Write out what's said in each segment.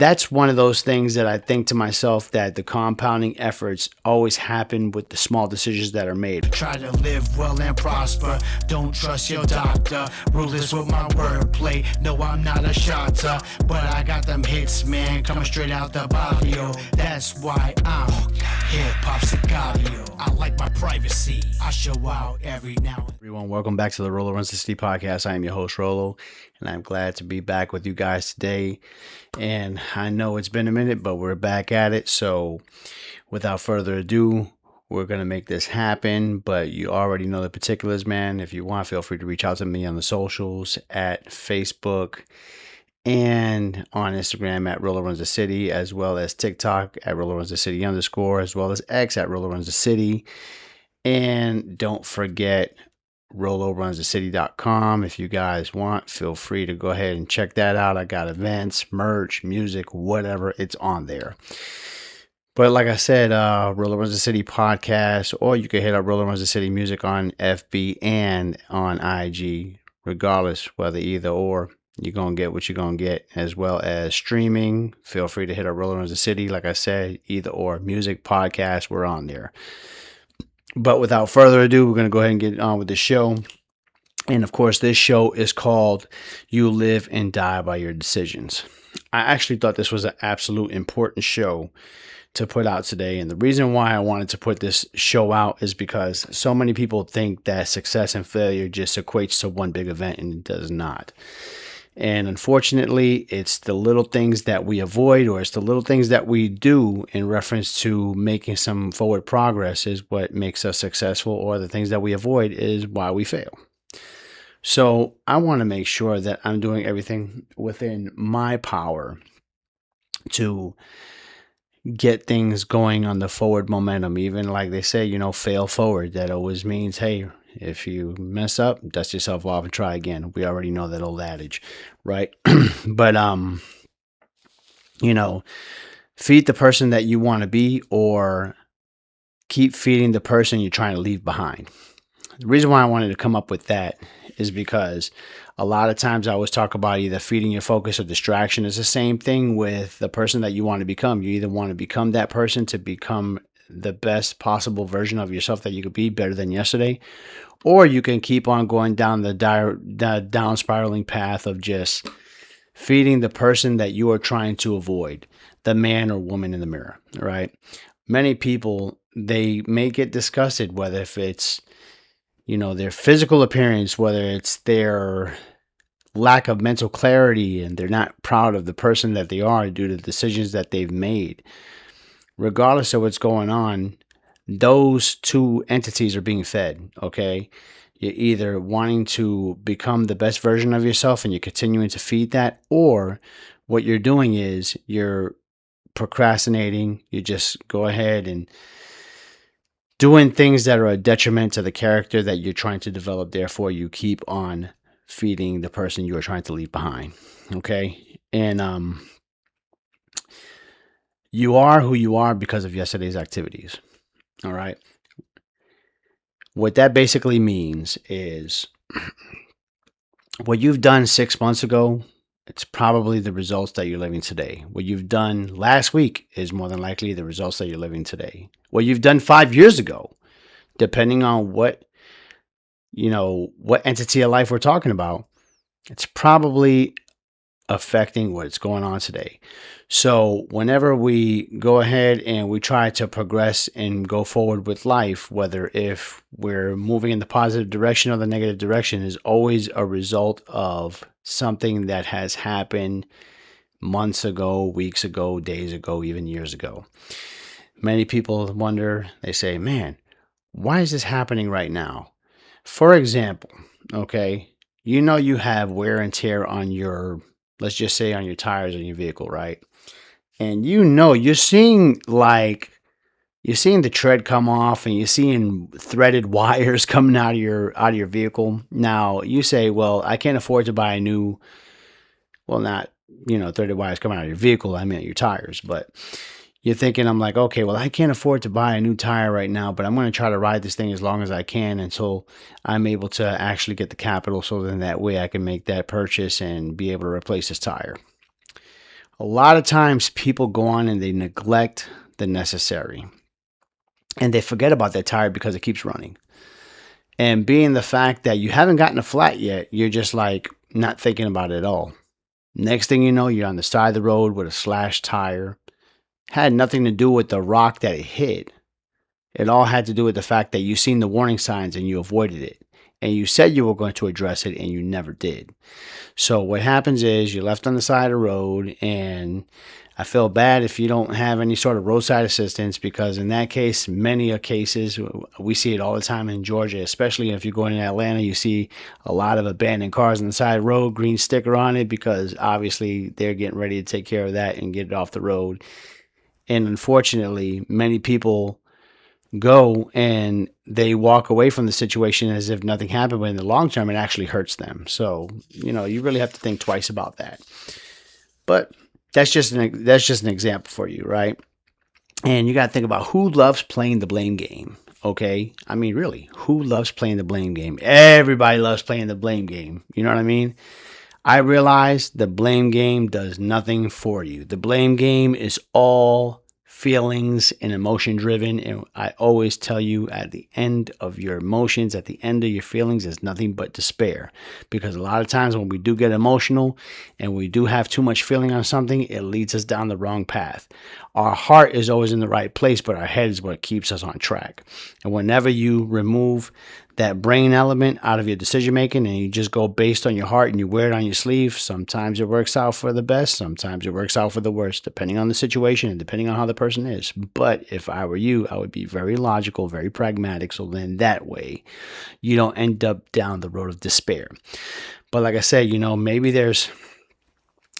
that's one of those things that I think to myself that the compounding efforts always happen with the small decisions that are made. Try to live well and prosper. Don't trust your doctor. Ruthless with my wordplay. No, I'm not a shotter, but I got them hits, man, coming straight out the barrio. That's why I'm hip-hop sicario. I like my privacy. I show out every now and then. Everyone, welcome back to the Rolo Runs the City podcast. I am your host, Rolo, and I'm glad to be back with you guys today. And I know it's been a minute, but we're back at it. So without further ado, we're going to make this happen. But you already know the particulars, man. If you want, feel free to reach out to me on the socials at Facebook and on Instagram at Rolo Runs the City, as well as TikTok at Rolo Runs the City _, as well as X at Rolo Runs the City. And don't forget RoloRunsTheCity.com. If you guys want, feel free to go ahead and check that out. I got events, merch, music, whatever, it's on there. But like I said, Rolo Runs the City podcast, or you can hit up Rolo Runs the City music on FB and on IG. Regardless, whether either or, you're going to get what you're going to get, as well as streaming. Feel free to hit up Rolo Runs the City. Like I said, either or, music, podcast, we're on there. But without further ado, we're going to go ahead and get on with the show. And of course, this show is called You Live and Die by Your Decisions. I actually thought this was an absolute important show to put out today. And the reason why I wanted to put this show out is because so many people think that success and failure just equates to one big event, and it does not. And unfortunately, it's the little things that we avoid, or it's the little things that we do in reference to making some forward progress is what makes us successful, or the things that we avoid is why we fail. So I want to make sure that I'm doing everything within my power to get things going on the forward momentum. Even like they say, fail forward. That always means, hey, if you mess up, dust yourself off and try again. We already know that old adage, right? But, feed the person that you want to be, or keep feeding the person you're trying to leave behind. The reason why I wanted to come up with that is because a lot of times I always talk about either feeding your focus or distraction. It's the same thing with the person that you want to become. You either want to become that person to become the best possible version of yourself that you could be, better than yesterday, or you can keep on going down the down spiraling path of just feeding the person that you are trying to avoid, the man or woman in the mirror, right? Many people, they may get disgusted, whether if it's, their physical appearance, whether it's their lack of mental clarity, and they're not proud of the person that they are due to the decisions that they've made. Regardless of what's going on, those two entities are being fed, okay? You're either wanting to become the best version of yourself and you're continuing to feed that, or what you're doing is you're procrastinating. You just go ahead and doing things that are a detriment to the character that you're trying to develop. Therefore, you keep on feeding the person you are trying to leave behind, okay? And you are who you are because of yesterday's activities, all right? What that basically means is what you've done 6 months ago, it's probably the results that you're living today. What you've done last week is more than likely the results that you're living today. What you've done 5 years ago, depending on what entity of life we're talking about, it's probably affecting what's going on today. So whenever we go ahead and we try to progress and go forward with life, whether if we're moving in the positive direction or the negative direction, is always a result of something that has happened months ago, weeks ago, days ago, even years ago. Many people wonder, they say, man, why is this happening right now? For example, okay, you have wear and tear on your, let's just say on your tires on your vehicle, right? And you're seeing the tread come off, and you're seeing threaded wires coming out of your vehicle. Now you say, well, I can't afford to buy a new, well, not, threaded wires coming out of your vehicle. I mean, your tires, but you're thinking, I'm like, okay, well, I can't afford to buy a new tire right now, but I'm going to try to ride this thing as long as I can until I'm able to actually get the capital, so then that way I can make that purchase and be able to replace this tire. A lot of times people go on and they neglect the necessary and they forget about that tire because it keeps running. And being the fact that you haven't gotten a flat yet, you're just like not thinking about it at all. Next thing you know, you're on the side of the road with a slashed tire. Had nothing to do with the rock that it hit. It all had to do with the fact that you seen the warning signs and you avoided it. And you said you were going to address it and you never did. So what happens is you're left on the side of the road, and I feel bad if you don't have any sort of roadside assistance, because in that case, many of cases, we see it all the time in Georgia, especially if you're going to Atlanta, you see a lot of abandoned cars on the side of the road, green sticker on it, because obviously they're getting ready to take care of that and get it off the road. And unfortunately, many people go and they walk away from the situation as if nothing happened, but in the long term, it actually hurts them. So, you really have to think twice about that. But that's just an example for you, right? And you got to think about who loves playing the blame game. Okay, I mean, really, who loves playing the blame game? Everybody loves playing the blame game. You know what I mean? I realize the blame game does nothing for you. The blame game is all feelings and emotion driven. And I always tell you, at the end of your emotions, at the end of your feelings, is nothing but despair. Because a lot of times when we do get emotional and we do have too much feeling on something, it leads us down the wrong path. Our heart is always in the right place, but our head is what keeps us on track. And whenever you remove that brain element out of your decision making and you just go based on your heart and you wear it on your sleeve, sometimes it works out for the best, sometimes it works out for the worst, depending on the situation and depending on how the person is. But if I were you, I would be very logical, very pragmatic, so then that way you don't end up down the road of despair. But like I said, maybe there's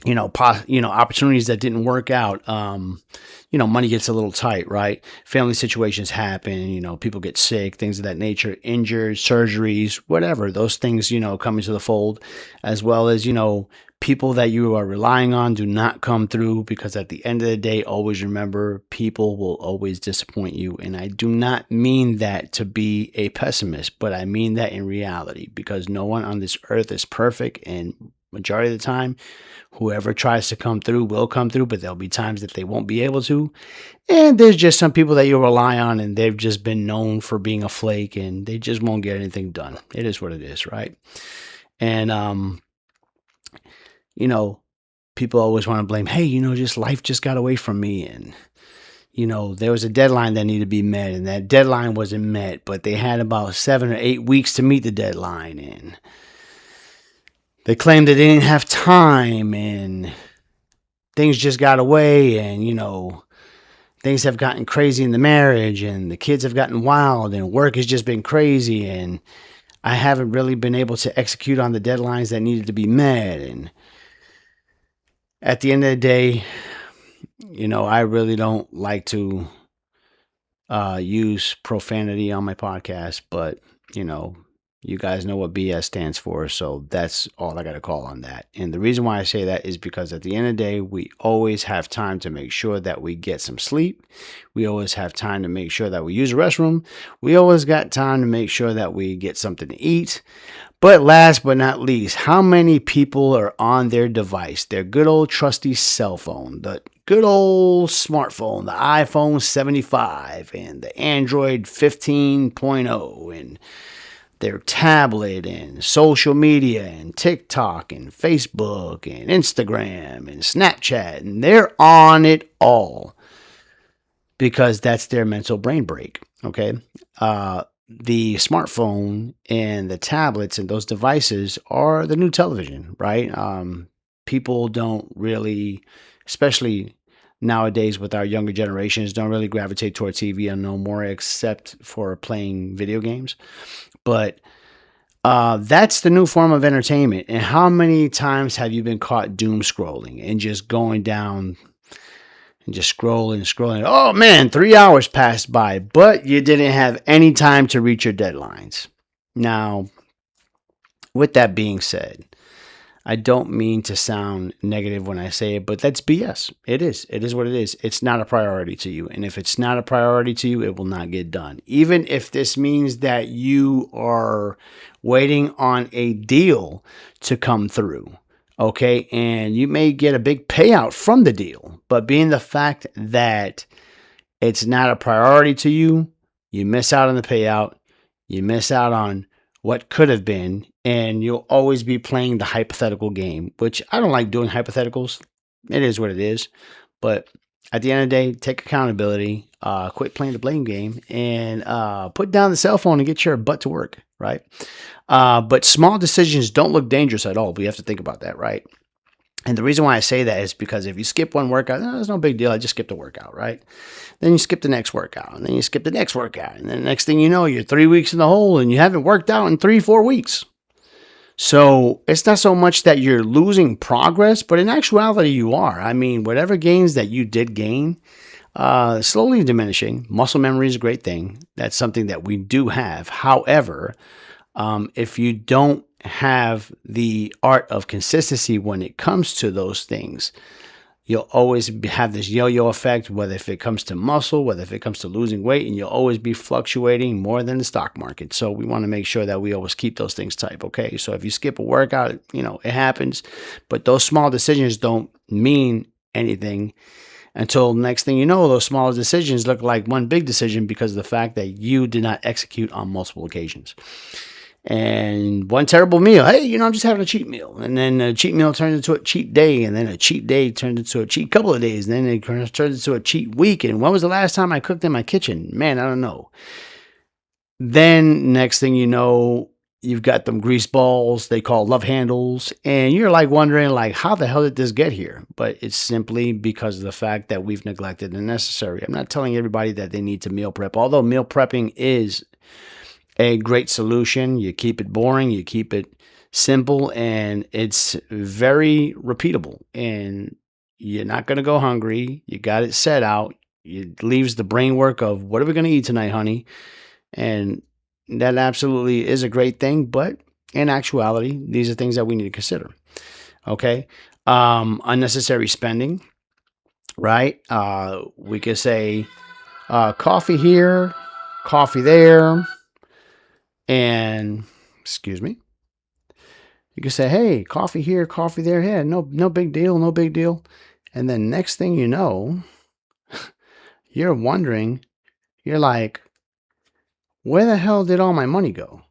opportunities that didn't work out. Money gets a little tight, right? Family situations happen, people get sick, things of that nature, injured, surgeries, whatever. Those things, come into the fold, as well as, people that you are relying on do not come through, because at the end of the day, always remember, people will always disappoint you. And I do not mean that to be a pessimist, but I mean that in reality, because no one on this earth is perfect, and majority of the time, whoever tries to come through will come through, but there'll be times that they won't be able to. And there's just some people that you'll rely on, and they've just been known for being a flake, and they just won't get anything done. It is what it is, right? And, people always want to blame, hey, just life just got away from me. And, there was a deadline that needed to be met, and that deadline wasn't met, but they had about 7 or 8 weeks to meet the deadline. And they claimed that they didn't have time, and things just got away, and, things have gotten crazy in the marriage, and the kids have gotten wild, and work has just been crazy, and I haven't really been able to execute on the deadlines that needed to be met. And at the end of the day, I really don't like to use profanity on my podcast, but, you guys know what BS stands for, so that's all I got to call on that. And the reason why I say that is because at the end of the day, we always have time to make sure that we get some sleep. We always have time to make sure that we use the restroom. We always got time to make sure that we get something to eat. But last but not least, how many people are on their device, their good old trusty cell phone, the good old smartphone, the iPhone 75 and the Android 15.0, and their tablet and social media and TikTok and Facebook and Instagram and Snapchat, and they're on it all because that's their mental brain break. Okay. The smartphone and the tablets and those devices are the new television, right? People don't really, especially nowadays with our younger generations, don't really gravitate toward TV and no more, except for playing video games. But that's the new form of entertainment. And how many times have you been caught doom scrolling and just going down and just scrolling? Oh man, 3 hours passed by, but you didn't have any time to reach your deadlines. Now, with that being said, I don't mean to sound negative when I say it, but that's BS. It is. It is what it is. It's not a priority to you. And if it's not a priority to you, it will not get done. Even if this means that you are waiting on a deal to come through. Okay. And you may get a big payout from the deal, but being the fact that it's not a priority to you, you miss out on the payout, you miss out on what could have been, and you'll always be playing the hypothetical game, which I don't like doing hypotheticals. It is what it is. But at the end of the day, take accountability, quit playing the blame game, and put down the cell phone and get your butt to work, right? But small decisions don't look dangerous at all. We have to think about that, right? And the reason why I say that is because if you skip one workout, oh, it's no big deal. I just skipped a workout, right? Then you skip the next workout, and then you skip the next workout. And then the next thing you know, you're 3 weeks in the hole and you haven't worked out in 3, 4 weeks. So it's not so much that you're losing progress, but in actuality, you are. I mean, whatever gains that you did gain, slowly diminishing. Muscle memory is a great thing. That's something that we do have. However, if you don't have the art of consistency when it comes to those things, you'll always have this yo-yo effect, whether if it comes to muscle, whether if it comes to losing weight, and you'll always be fluctuating more than the stock market. So we want to make sure that we always keep those things tight. Okay. So if you skip a workout, it happens, but those small decisions don't mean anything until next thing you know, those small decisions look like one big decision because of the fact that you did not execute on multiple occasions. And one terrible meal, hey, I'm just having a cheat meal. And then a cheat meal turns into a cheat day. And then a cheat day turns into a cheat couple of days. And then it turns into a cheat week. And when was the last time I cooked in my kitchen? Man, I don't know. Then next thing you know, you've got them grease balls they call love handles. And you're like wondering, like, how the hell did this get here? But it's simply because of the fact that we've neglected the necessary. I'm not telling everybody that they need to meal prep, although meal prepping is a great solution. You keep it boring, you keep it simple, and it's very repeatable. And you're not going to go hungry. You got it set out. It leaves the brain work of what are we going to eat tonight, honey? And that absolutely is a great thing. But in actuality, these are things that we need to consider. Okay. Unnecessary spending, right? We could say coffee here, coffee there. And excuse me, you can say, hey, coffee here, coffee there. Yeah, no big deal, no big deal. And then next thing you know, you're wondering, you're like, where the hell did all my money go?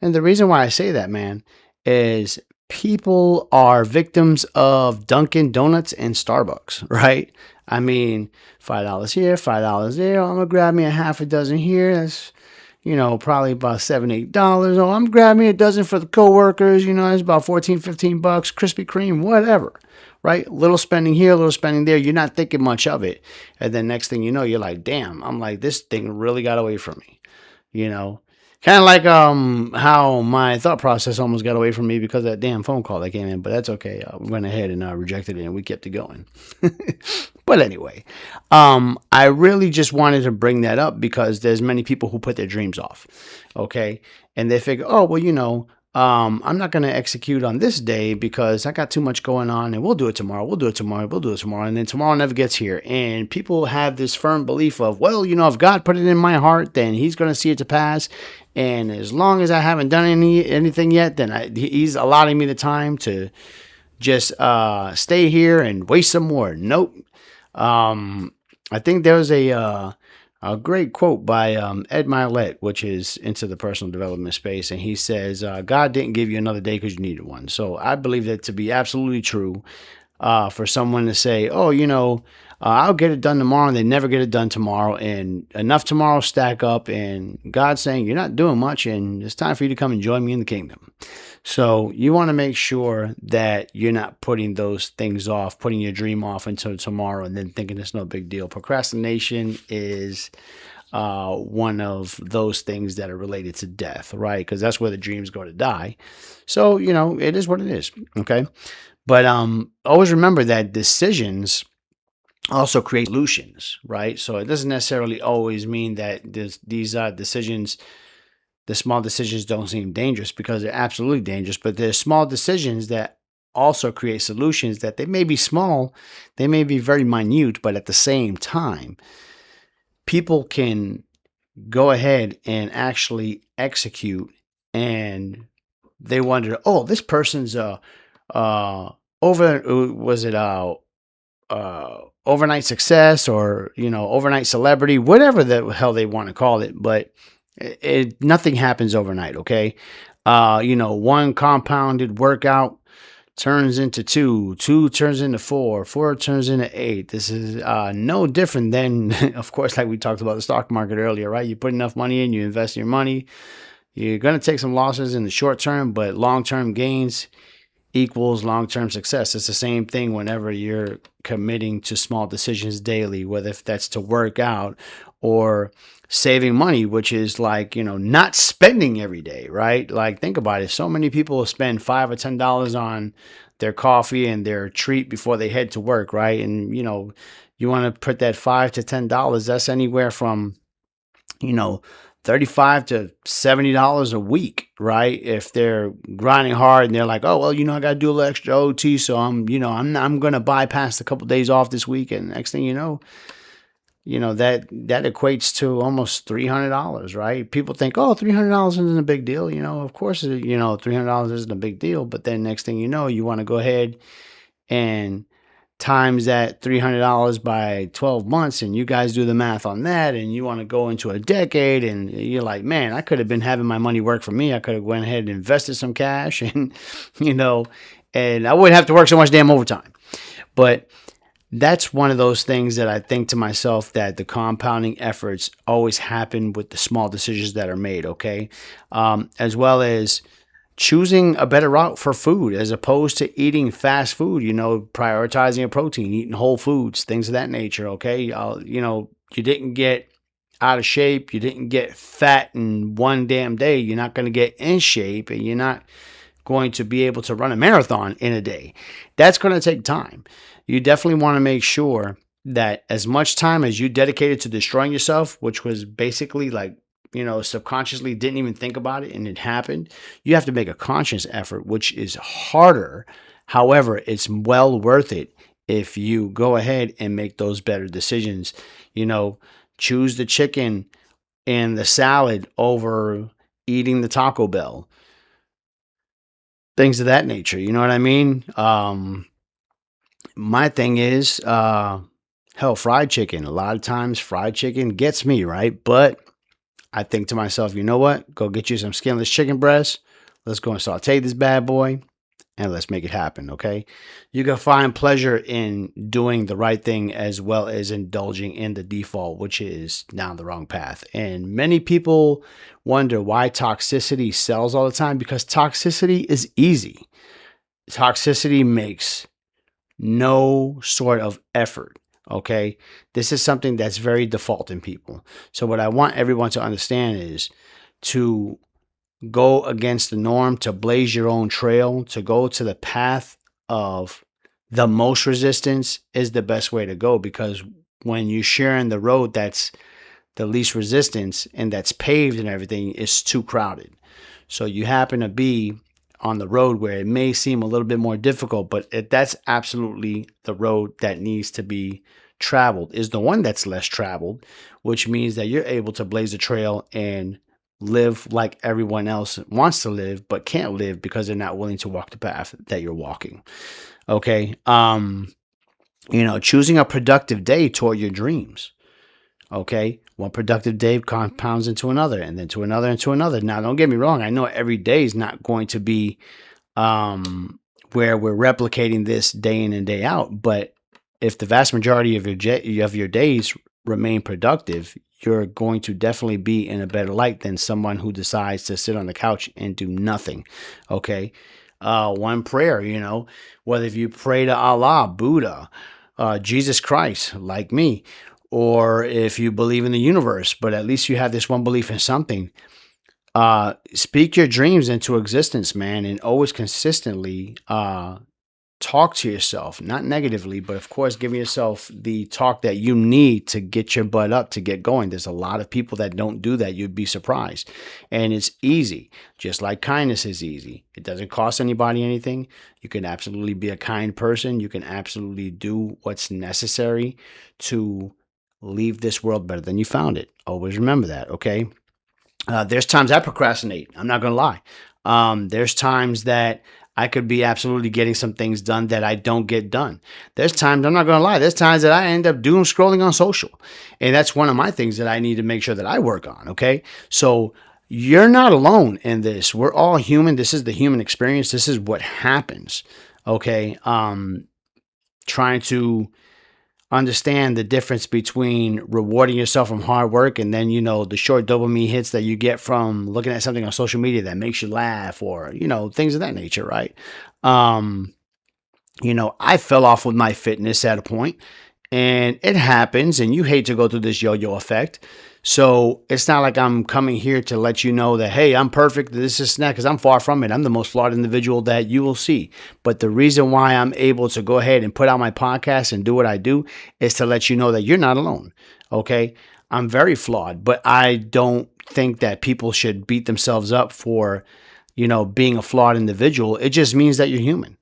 And the reason why I say that, man, is people are victims of Dunkin' Donuts and Starbucks, right? I mean, $5 here, $5 there. Oh, I'm gonna grab me a half a dozen here. That's probably about $7, $8. Oh, I'm grabbing a dozen for the coworkers. It's about 14, $15. Krispy Kreme, whatever, right? Little spending here, little spending there. You're not thinking much of it. And then next thing you know, you're like, damn, I'm like, this thing really got away from me, you know? Kind of like how my thought process almost got away from me because of that damn phone call that came in, but that's okay. We went ahead and rejected it and we kept it going. But anyway, I really just wanted to bring that up because there's many people who put their dreams off, okay? And they figure, oh, well, I'm not going to execute on this day because I got too much going on and we'll do it tomorrow. We'll do it tomorrow. We'll do it tomorrow. And then tomorrow never gets here. And people have this firm belief of, well, if God put it in my heart, then he's going to see it to pass. And as long as I haven't done anything yet, then he's allotting me the time to just stay here and waste some more. Nope. I think there was a great quote by Ed Milet, which is into the personal development space, and he says, "God didn't give you another day because you needed one." So I believe that to be absolutely true. For someone to say, "Oh, I'll get it done tomorrow," and they never get it done tomorrow, and enough tomorrow stack up, and God's saying, "You're not doing much, and it's time for you to come and join me in the kingdom." So you want to make sure that you're not putting those things off, putting your dream off until tomorrow and then thinking it's no big deal. Procrastination is one of those things that are related to death, right? Because that's where the dreams go to die. So, it is what it is, okay? But always remember that decisions also create solutions, right? So it doesn't necessarily always mean that these decisions, the small decisions don't seem dangerous because they're absolutely dangerous, but there's small decisions that also create solutions that they may be small, they may be very minute, but at the same time, people can go ahead and actually execute and they wonder, oh, this person's was it overnight success, or overnight celebrity, whatever the hell they want to call it. But nothing happens overnight. Okay. One compounded workout turns into two, two turns into four, four turns into eight. This is no different than, of course, like we talked about the stock market earlier, right? You put enough money in, you invest your money, you're going to take some losses in the short term, but long-term gains equals long-term success. It's the same thing whenever you're committing to small decisions daily, whether if that's to work out or saving money, which is like, not spending every day, right? Like, think about it. So many people spend $5 or $10 on their coffee and their treat before they head to work, right? And you want to put that $5 to $10, that's anywhere from, you know, 35 to $70 a week, right? If they're grinding hard and they're like, oh, well, I got to do a little extra OT. So I'm going to bypass a couple days off this week. And next thing that equates to almost $300, right? People think, oh, $300 isn't a big deal. Of course, $300 isn't a big deal. But then next thing you want to go ahead and times that $300 by 12 months, and you guys do the math on that, and you want to go into a decade, and you're like, man, I could have been having my money work for me. I could have went ahead and invested some cash, and and I wouldn't have to work so much damn overtime. But that's one of those things that I think to myself, that the compounding efforts always happen with the small decisions that are made. Okay. As well as choosing a better route for food as opposed to eating fast food, prioritizing a protein, eating whole foods, things of that nature. Okay. You didn't get out of shape. You didn't get fat in one damn day. You're not going to get in shape, and you're not going to be able to run a marathon in a day. That's going to take time. You definitely want to make sure that as much time as you dedicated to destroying yourself, which was basically like, subconsciously didn't even think about it and it happened, you have to make a conscious effort, which is harder. However, it's well worth it if you go ahead and make those better decisions. Choose the chicken and the salad over eating the Taco Bell, things of that nature. You know what I mean? My thing is, hell, fried chicken. A lot of times fried chicken gets me, right? But I think to myself, you know what? Go get you some skinless chicken breasts. Let's go and saute this bad boy and let's make it happen, okay? You can find pleasure in doing the right thing as well as indulging in the default, which is down the wrong path. And many people wonder why toxicity sells all the time, because toxicity is easy. Toxicity makes no sort of effort. Okay. This is something that's very default in people. So, what I want everyone to understand is to go against the norm, to blaze your own trail, to go to the path of the most resistance is the best way to go, because when you're sharing the road that's the least resistance and that's paved and everything, it's too crowded. So, you happen to be on the road where it may seem a little bit more difficult, but that's absolutely the road that needs to be traveled, is the one that's less traveled, which means that you're able to blaze a trail and live like everyone else wants to live, but can't live because they're not willing to walk the path that you're walking. Okay. Choosing a productive day toward your dreams. Okay. One productive day compounds into another, and then to another, and to another. Now, don't get me wrong. I know every day is not going to be where we're replicating this day in and day out. But if the vast majority of your days remain productive, you're going to definitely be in a better light than someone who decides to sit on the couch and do nothing. Okay. One prayer, whether if you pray to Allah, Buddha, Jesus Christ, like me, or if you believe in the universe, but at least you have this one belief in something. Speak your dreams into existence, man, and always consistently talk to yourself, not negatively, but of course, giving yourself the talk that you need to get your butt up, to get going. There's a lot of people that don't do that. You'd be surprised. And it's easy, just like kindness is easy. It doesn't cost anybody anything. You can absolutely be a kind person. You can absolutely do what's necessary to leave this world better than you found it. Always remember that, okay? There's times I procrastinate. I'm not going to lie. There's times that I could be absolutely getting some things done that I don't get done. There's times, I'm not going to lie, there's times that I end up doom scrolling on social. And that's one of my things that I need to make sure that I work on. Okay. So you're not alone in this. We're all human. This is the human experience. This is what happens. Okay. Trying to understand the difference between rewarding yourself from hard work and then, the short dopamine hits that you get from looking at something on social media that makes you laugh or, things of that nature, right? Um, I fell off with my fitness at a point, and it happens, and you hate to go through this yo-yo effect. So it's not like I'm coming here to let you know that, hey, I'm perfect, this is that, because I'm far from it. I'm the most flawed individual that you will see. But the reason why I'm able to go ahead and put out my podcast and do what I do is to let you know that you're not alone. Okay. I'm very flawed, but I don't think that people should beat themselves up for, being a flawed individual. It just means that you're human.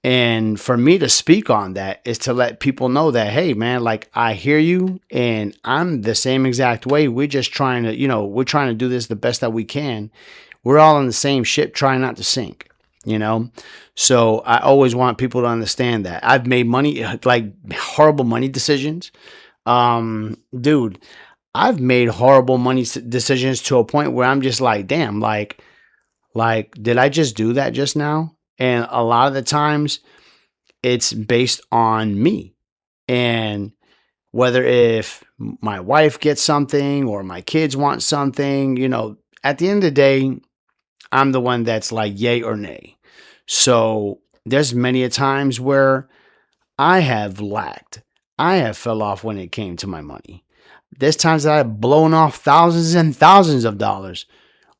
And for me to speak on that is to let people know that, hey, man, like I hear you and I'm the same exact way. We're just trying to, we're trying to do this the best that we can. We're all in the same ship, trying not to sink, you know? So I always want people to understand that. I've made money, like horrible money decisions. Dude, I've made horrible money decisions to a point where I'm just like, damn, like, did I just do that just now? And a lot of the times it's based on me. And whether if my wife gets something or my kids want something, at the end of the day, I'm the one that's like yay or nay. So there's many a times where I have lacked. I have fell off when it came to my money. There's times that I've blown off thousands and thousands of dollars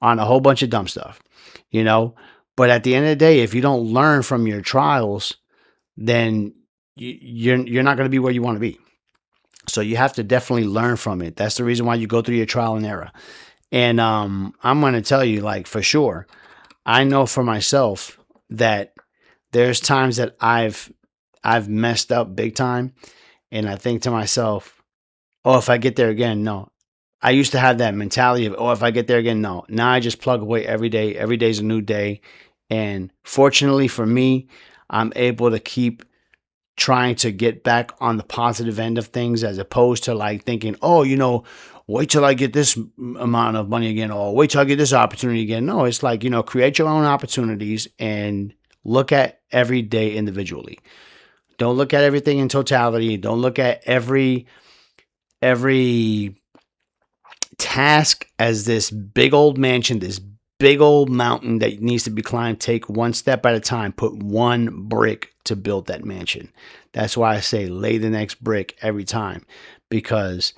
on a whole bunch of dumb stuff, you know. But at the end of the day, if you don't learn from your trials, then you're not going to be where you want to be. So you have to definitely learn from it. That's the reason why you go through your trial and error. And I'm going to tell you, like for sure, I know for myself that there's times that I've messed up big time, and I think to myself, oh, if I get there again, no. I used to have that mentality of, oh, if I get there again, no. Now I just plug away every day. Every day's a new day. And fortunately for me, I'm able to keep trying to get back on the positive end of things as opposed to like thinking, oh, wait till I get this amount of money again, or wait till I get this opportunity again. No, it's like, create your own opportunities and look at every day individually. Don't look at everything in totality. Don't look at every task as this big old mansion, this big old mountain that needs to be climbed. Take one step at a time. Put one brick to build that mansion. That's why I say lay the next brick every time, because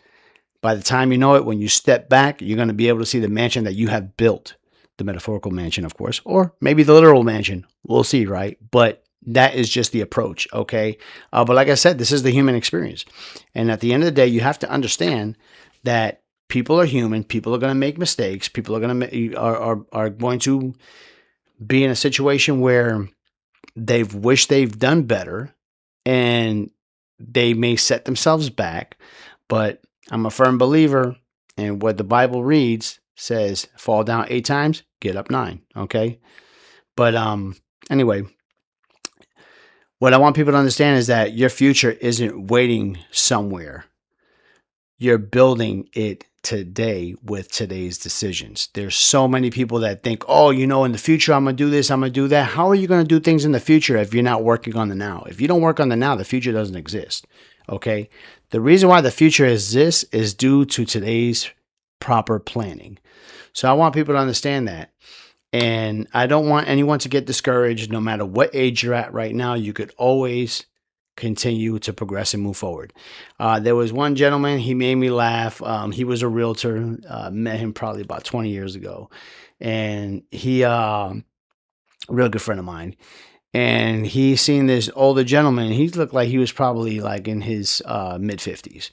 by the time you know it, when you step back, you're going to be able to see the mansion that you have built. The metaphorical mansion, of course, or maybe the literal mansion. We'll see, right? But that is just the approach, okay? But like I said, this is the human experience. And at the end of the day, you have to understand that people are human. People are going to make mistakes. People are going to are going to be in a situation where they've wished they've done better, and they may set themselves back. But I'm a firm believer in what the Bible reads says: fall down 8 times, get up 9. Okay. But anyway, what I want people to understand is that your future isn't waiting somewhere. You're building it today with today's decisions. There's so many people that think, oh, in the future, I'm going to do this, I'm going to do that. How are you going to do things in the future if you're not working on the now? If you don't work on the now, the future doesn't exist. Okay. The reason why the future exists is due to today's proper planning. So I want people to understand that. And I don't want anyone to get discouraged. No matter what age you're at right now, you could always continue to progress and move forward. There was one gentleman, he made me laugh. He was a realtor, met him probably about 20 years ago. And he, a real good friend of mine. And he seen this older gentleman. He looked like he was probably like in his mid 50s.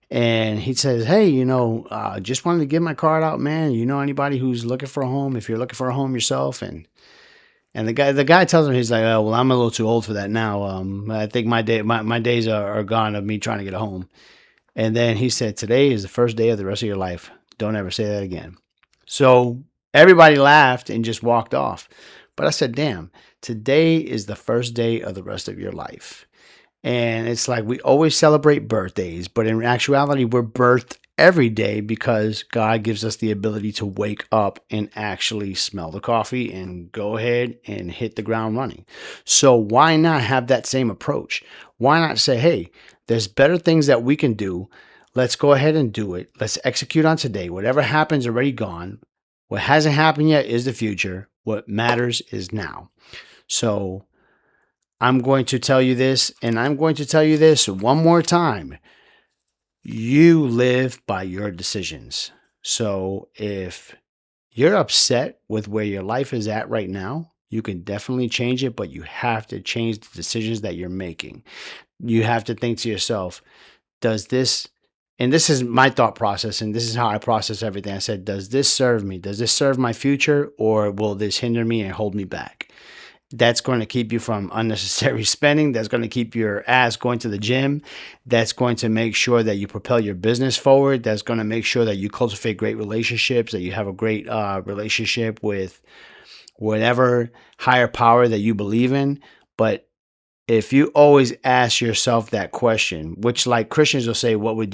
And he says, hey, just wanted to get my card out, man. You know anybody who's looking for a home? If you're looking for a home yourself. And the guy tells him, he's like, oh, well, I'm a little too old for that now. I think my days are gone of me trying to get a home. And then he said, today is the first day of the rest of your life. Don't ever say that again. So everybody laughed and just walked off. But I said, damn, today is the first day of the rest of your life. And it's like we always celebrate birthdays, but in actuality, we're birthed every day because God gives us the ability to wake up and actually smell the coffee and go ahead and hit the ground running. So why not have that same approach? Why not say, hey, there's better things that we can do. Let's go ahead and do it. Let's execute on today. Whatever happens, already gone. What hasn't happened yet is the future. What matters is now. So I'm going to tell you this, and I'm going to tell you this one more time. You live by your decisions. So if you're upset with where your life is at right now, you can definitely change it, but you have to change the decisions that you're making. You have to think to yourself, does this, and this is my thought process, and this is how I process everything. I said, does this serve me? Does this serve my future, or will this hinder me and hold me back? That's going to keep you from unnecessary spending. That's going to keep your ass going to the gym. That's going to make sure that you propel your business forward. That's going to make sure that you cultivate great relationships, that you have a great relationship with whatever higher power that you believe in. But if you always ask yourself that question, which like Christians will say, what would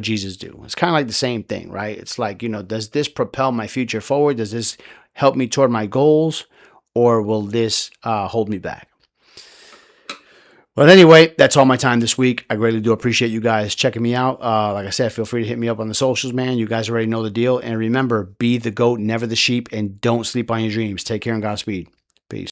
Jesus do? It's kind of like the same thing, right? It's like, does this propel my future forward? Does this help me toward my goals? Or will this hold me back? But anyway, that's all my time this week. I greatly do appreciate you guys checking me out. Like I said, feel free to hit me up on the socials, man. You guys already know the deal. And remember, be the goat, never the sheep, and don't sleep on your dreams. Take care and Godspeed. Peace.